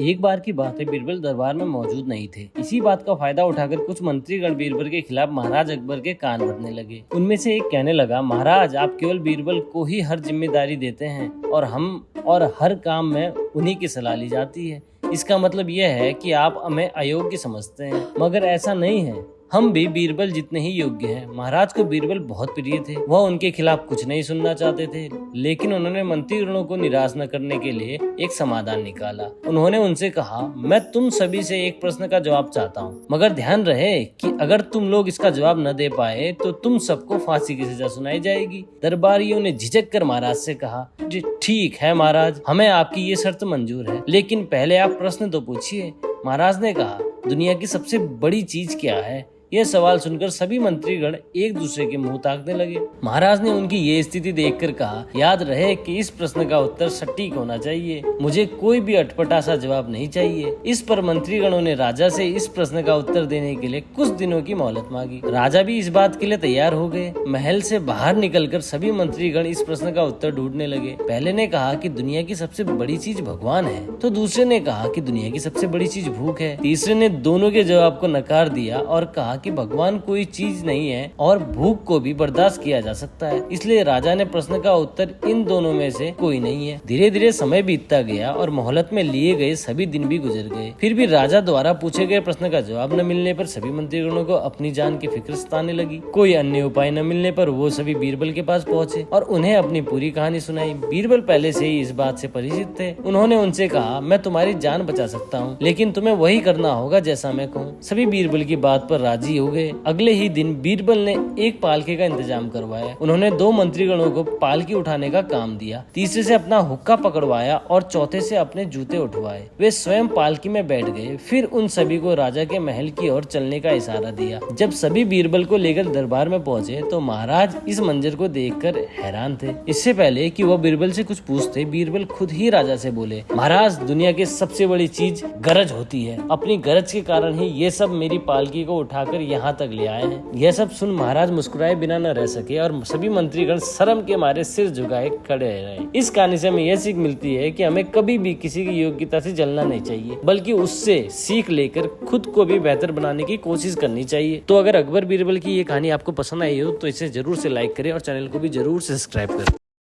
एक बार की बात है, बीरबल दरबार में मौजूद नहीं थे। इसी बात का फायदा उठाकर कुछ मंत्रीगण बीरबल के खिलाफ महाराज अकबर के कान भरने लगे। उनमें से एक कहने लगा, महाराज आप केवल बीरबल को ही हर जिम्मेदारी देते हैं और हर काम में उन्हीं की सलाह ली जाती है। इसका मतलब यह है कि आप हमें अयोग्य समझते हैं, मगर ऐसा नहीं है। हम भी बीरबल जितने ही योग्य हैं। महाराज को बीरबल बहुत प्रिय थे। वह उनके खिलाफ कुछ नहीं सुनना चाहते थे, लेकिन उन्होंने मंत्रीगणों को निराश न करने के लिए एक समाधान निकाला। उन्होंने उनसे कहा, मैं तुम सभी से एक प्रश्न का जवाब चाहता हूँ, मगर ध्यान रहे कि अगर तुम लोग इसका जवाब न दे पाए तो तुम सबको फांसी की सजा सुनाई जाएगी। दरबारियों ने झिझक कर महाराज से कहा, जी ठीक है महाराज, हमें आपकी ये शर्त मंजूर है, लेकिन पहले आप प्रश्न तो पूछिए। महाराज ने कहा, दुनिया की सबसे बड़ी चीज क्या है? यह सवाल सुनकर सभी मंत्रीगण एक दूसरे के मुंह ताकने लगे। महाराज ने उनकी ये स्थिति देखकर कहा, याद रहे कि इस प्रश्न का उत्तर सटीक होना चाहिए। मुझे कोई भी अटपटा सा जवाब नहीं चाहिए। इस पर मंत्रीगणों ने राजा से इस प्रश्न का उत्तर देने के लिए कुछ दिनों की मोहलत मांगी। राजा भी इस बात के लिए तैयार हो गए। महल से बाहर निकलकर सभी मंत्रीगण इस प्रश्न का उत्तर ढूंढने लगे। पहले ने कहा कि दुनिया की सबसे बड़ी चीज भगवान है, तो दूसरे ने कहा कि दुनिया की सबसे बड़ी चीज भूख है। तीसरे ने दोनों के जवाब को नकार दिया और कहा कि भगवान कोई चीज नहीं है और भूख को भी बर्दाश्त किया जा सकता है। इसलिए राजा ने प्रश्न का उत्तर इन दोनों में से कोई नहीं है। धीरे धीरे समय बीतता गया और मोहलत में लिए गए सभी दिन भी गुजर गए। फिर भी राजा द्वारा पूछे गए प्रश्न का जवाब न मिलने पर सभी मंत्रीगणों को अपनी जान की फिक्र सताने लगी। कोई अन्य उपाय न मिलने पर वो सभी बीरबल के पास पहुँचे और उन्हें अपनी पूरी कहानी सुनाई। बीरबल पहले से ही इस बात से परिचित थे। उन्होंने उनसे कहा, मैं तुम्हारी जान बचा सकता हूँ, लेकिन तुम्हें वही करना होगा जैसा मैं कहूँ। सभी बीरबल की बात पर राजी हो गए। अगले ही दिन बीरबल ने एक पालकी का इंतजाम करवाया। उन्होंने दो मंत्रीगणों को पालकी उठाने का काम दिया, तीसरे से अपना हुक्का पकड़वाया और चौथे से अपने जूते उठवाए। वे स्वयं पालकी में बैठ गए। फिर उन सभी को राजा के महल की ओर चलने का इशारा दिया। जब सभी बीरबल को लेकर दरबार में पहुंचे तो महाराज इस मंजर को देखकर हैरान थे। इससे पहले कि वह बीरबल से कुछ पूछते, बीरबल खुद ही राजा से बोले, महाराज दुनिया की सबसे बड़ी चीज गरज होती है। अपनी गरज के कारण ही ये सब मेरी पालकी को उठाकर यहाँ तक ले आए हैं। यह सब सुन महाराज मुस्कुराए बिना न रह सके और सभी मंत्रीगण शर्म के मारे सिर झुकाए खड़े रहे। इस कहानी से हमें यह सीख मिलती है कि हमें कभी भी किसी की योग्यता से जलना नहीं चाहिए, बल्कि उससे सीख लेकर खुद को भी बेहतर बनाने की कोशिश करनी चाहिए। तो अगर अकबर बीरबल की ये कहानी आपको पसंद आई हो तो इसे जरूर से लाइक करें और चैनल को भी जरूर से सब्सक्राइब करें।